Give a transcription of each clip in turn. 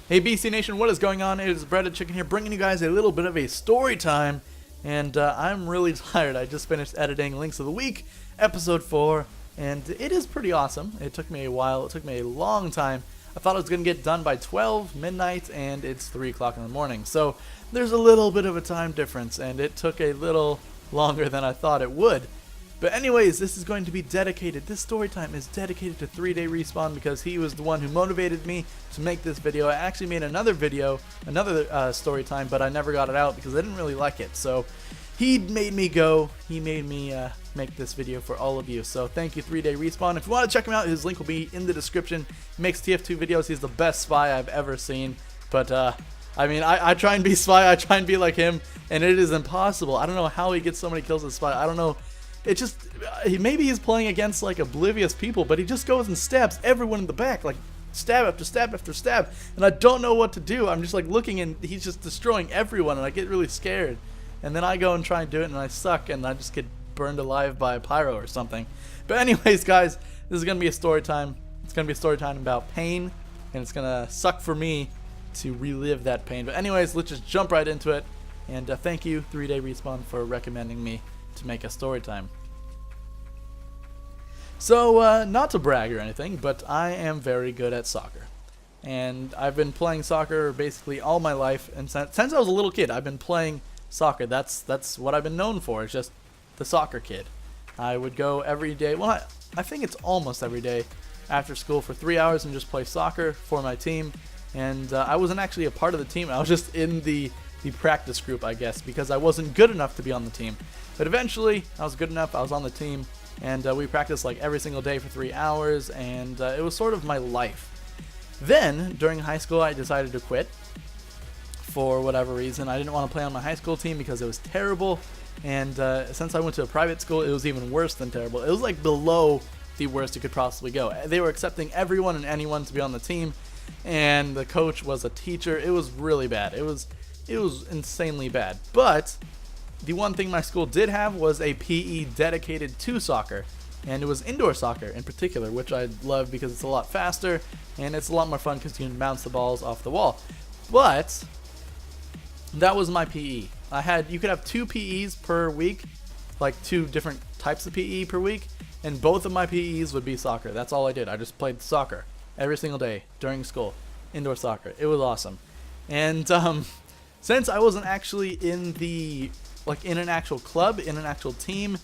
Hey BC Nation, what is going on? It is Breaded Chicken here, bringing you guys a little bit of a story time, and I'm really tired. I just finished editing Links of the Week, episode 4, and it is pretty awesome. It took me a while, it took me a long time. I thought it was going to get done by 12 midnight, and it's 3 o'clock in the morning, so there's a little bit of a time difference, and it took a little longer than I thought it would. But anyways, this is going to be dedicated, this story time is dedicated to 3-Day Respawn because he was the one who motivated me to make this video. I actually made another video, another story time, but I never got it out because I didn't really like it. So he made me make this video for all of you. So thank you 3-Day Respawn. If you want to check him out, his link will be in the description. He makes TF2 videos. He's the best spy I've ever seen. But I mean, I try and be spy, I try and be like him, and it is impossible. I don't know how he gets so many kills as spy. I don't know. It just, maybe he's playing against like oblivious people, but he just goes and stabs everyone in the back, like stab after stab after stab, and I don't know what to do. I'm just like looking and he's just destroying everyone, and I get really scared. And then I go and try and do it, and I suck, and I just get burned alive by a pyro or something. But anyways, guys, this is going to be a story time. It's going to be a story time about pain, and it's going to suck for me to relive that pain. But anyways, let's just jump right into it, and thank you 3-Day Respawn for recommending me to make a story time. So, not to brag or anything, but I am very good at soccer. And I've been playing soccer basically all my life, and since I was a little kid, I've been playing soccer. That's what I've been known for, is just the soccer kid. I would go every day, well, I think it's almost every day after school for 3 hours and just play soccer for my team. And I wasn't actually a part of the team, I was just in the practice group, I guess, because I wasn't good enough to be on the team. But eventually, I was good enough, I was on the team, and we practiced like every single day for 3 hours, and it was sort of my life. Then, during high school, I decided to quit for whatever reason. I didn't want to play on my high school team because it was terrible, and since I went to a private school, it was even worse than terrible. It was like below the worst it could possibly go. They were accepting everyone and anyone to be on the team, and the coach was a teacher. It was really bad. It was insanely bad. But the one thing my school did have was a PE dedicated to soccer, and it was indoor soccer in particular, which I love because it's a lot faster and it's a lot more fun because you can bounce the balls off the wall. But that was my PE. You could have 2 PEs per week, like 2 different types of PE per week, and both of my PEs would be soccer. That's all I did. I just played soccer every single day during school, indoor soccer. It was awesome. And since I wasn't actually in an actual club, in an actual team,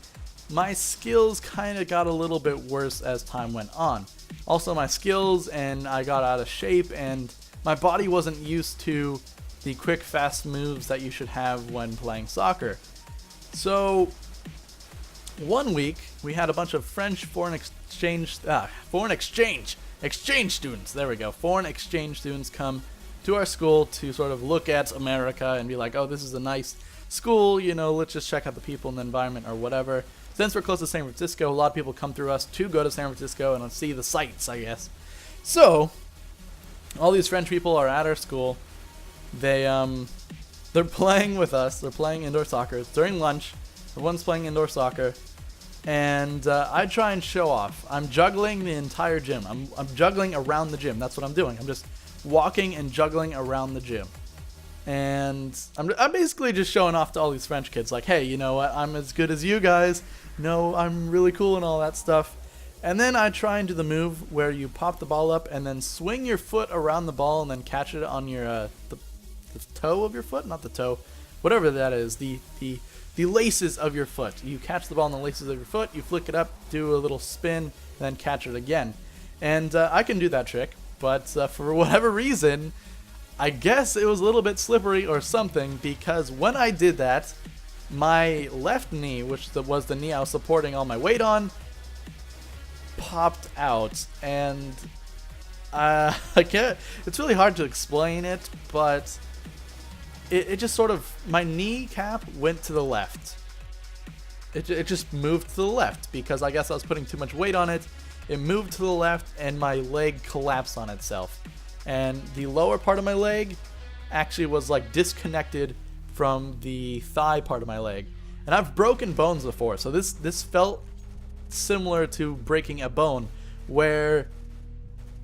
my skills kind of got a little bit worse as time went on. Also, my skills, and I got out of shape, and my body wasn't used to the quick, fast moves that you should have when playing soccer. So, one week, we had a bunch of French foreign exchange students, there we go, foreign exchange students come to our school to sort of look at America and be like, oh, this is a nice school, you know, let's just check out the people and the environment or whatever. Since we're close to San Francisco, a lot of people come through us to go to San Francisco and see the sights, I guess. So, all these French people are at our school. They're playing with us. They're playing indoor soccer. It's during lunch. Everyone's playing indoor soccer. And I try and show off. I'm juggling the entire gym. I'm juggling around the gym. That's what I'm doing. I'm just walking and juggling around the gym. And I'm basically just showing off to all these French kids, like, hey, you know what, I'm as good as you guys, no, I'm really cool and all that stuff. And then I try and do the move where you pop the ball up and then swing your foot around the ball and then catch it on your the toe of your foot, not the toe, whatever that is, the laces of your foot. You catch the ball in the laces of your foot, you flick it up, do a little spin, and then catch it again. And I can do that trick, but for whatever reason, I guess it was a little bit slippery or something, because when I did that, my left knee, which was the knee I was supporting all my weight on, popped out, and it's really hard to explain it, but it just sort of, my kneecap went to the left. It just moved to the left because I guess I was putting too much weight on it. It moved to the left and my leg collapsed on itself. And the lower part of my leg actually was like disconnected from the thigh part of my leg. And I've broken bones before, so this felt similar to breaking a bone, where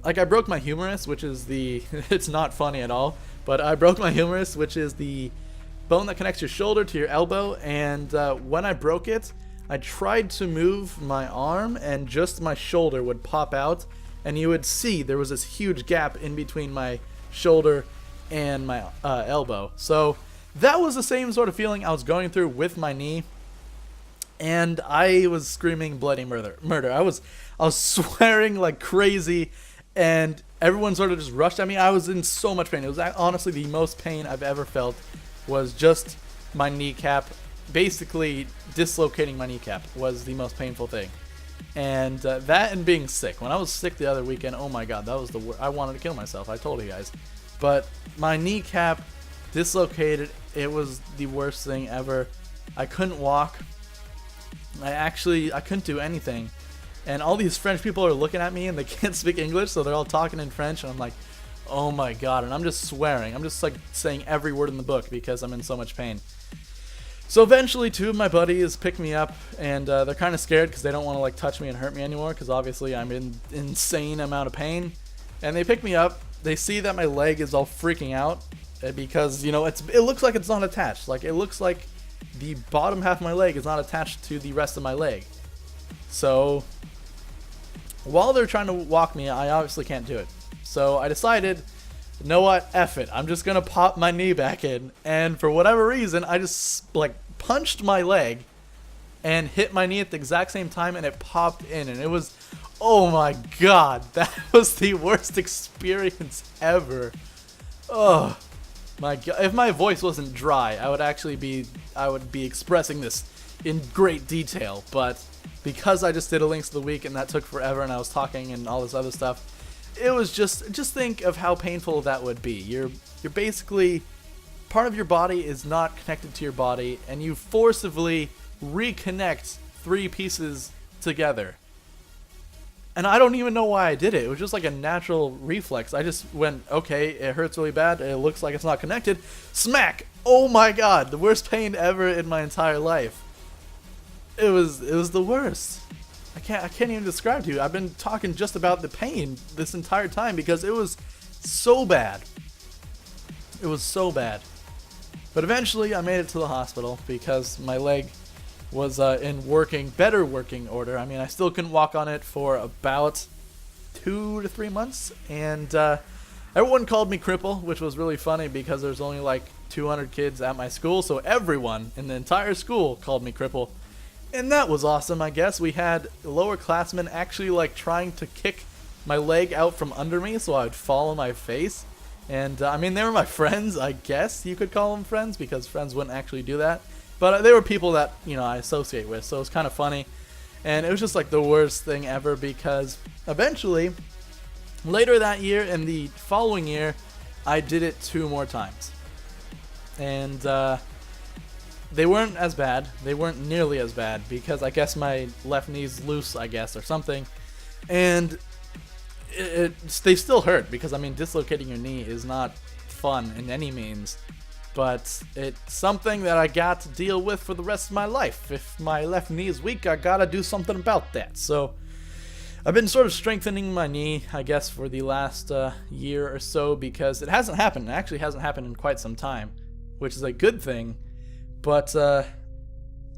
like I broke my humerus, which is the it's not funny at all, but I broke my humerus, which is the bone that connects your shoulder to your elbow. And when I broke it, I tried to move my arm, and just my shoulder would pop out, and you would see there was this huge gap in between my shoulder and my elbow. So that was the same sort of feeling I was going through with my knee, and I was screaming bloody murder. I was swearing like crazy, and everyone sort of just rushed at me. I was in so much pain. It was honestly the most pain I've ever felt, was just my kneecap. Basically dislocating my kneecap was the most painful thing. And that and being sick. When I was sick the other weekend, oh my god, that was the worst. I wanted to kill myself, I told you guys. But my kneecap dislocated. It was the worst thing ever. I couldn't walk. I couldn't do anything. And all these French people are looking at me, and they can't speak English, so they're all talking in French, and I'm like, oh my god. And I'm just swearing. I'm just like saying every word in the book because I'm in so much pain. So eventually 2 of my buddies pick me up, and they're kind of scared because they don't want to like touch me and hurt me anymore, because obviously I'm in insane amount of pain. And they pick me up. They see that my leg is all freaking out because, you know, it looks like it's not attached. Like, it looks like the bottom half of my leg is not attached to the rest of my leg. So while they're trying to walk me, I obviously can't do it. So I decided, you know what, F it, I'm just gonna pop my knee back in. And for whatever reason, I just like punched my leg and hit my knee at the exact same time, and it popped in, and it was, oh my god, that was the worst experience ever. Oh my god, if my voice wasn't dry, I would be expressing this in great detail, but because I just did a Links of the Week and that took forever, and I was talking and all this other stuff, it was just think of how painful that would be. You're basically, part of your body is not connected to your body, and you forcibly reconnect 3 pieces together. And I don't even know why I did it. It was just like a natural reflex. I just went, okay, it hurts really bad. It looks like it's not connected. Smack! Oh my god, the worst pain ever in my entire life. It was the worst. I can't even describe to you. I've been talking just about the pain this entire time because it was so bad. It was so bad. But eventually I made it to the hospital because my leg was in better working order. I mean, I still couldn't walk on it for about 2 to 3 months, and everyone called me cripple, which was really funny because there's only like 200 kids at my school, so everyone in the entire school called me cripple. And that was awesome, I guess. We had lower classmen actually like trying to kick my leg out from under me so I would fall on my face. And I mean, they were my friends, I guess you could call them friends, because friends wouldn't actually do that. But they were people that, you know, I associate with, so it was kind of funny. And it was just like the worst thing ever, because eventually, later that year and the following year, I did it 2 more times. And they weren't as bad. They weren't nearly as bad, because I guess my left knee's loose, I guess, or something. And they still hurt, because, I mean, dislocating your knee is not fun in any means. But it's something that I got to deal with for the rest of my life. If my left knee is weak, I gotta do something about that. So I've been sort of strengthening my knee, I guess, for the last year or so, because it hasn't happened. It actually hasn't happened in quite some time, which is a good thing. But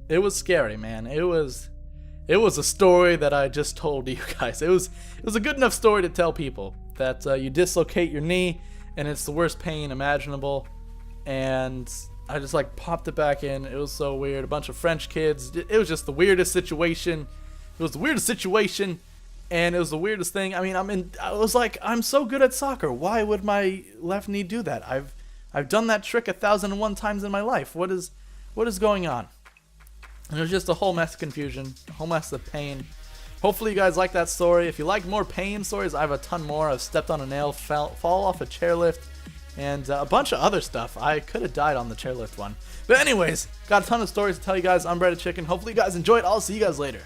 it was scary, man. It was a story that I just told you guys. It was a good enough story to tell people that you dislocate your knee and it's the worst pain imaginable. And I just like popped it back in. It was so weird. A bunch of French kids. It was just the weirdest situation. It was the weirdest situation, and it was the weirdest thing. I mean, I was like, I'm so good at soccer. Why would my left knee do that? I've done that trick 1,001 times in my life. What is going on? And it was just a whole mess of confusion, a whole mess of pain. Hopefully you guys like that story. If you like more pain stories, I have a ton more. I've stepped on a nail, fall off a chairlift, and a bunch of other stuff. I could have died on the chairlift one. But anyways, got a ton of stories to tell you guys. I'm Breaded Chicken. Hopefully you guys enjoyed. I'll see you guys later.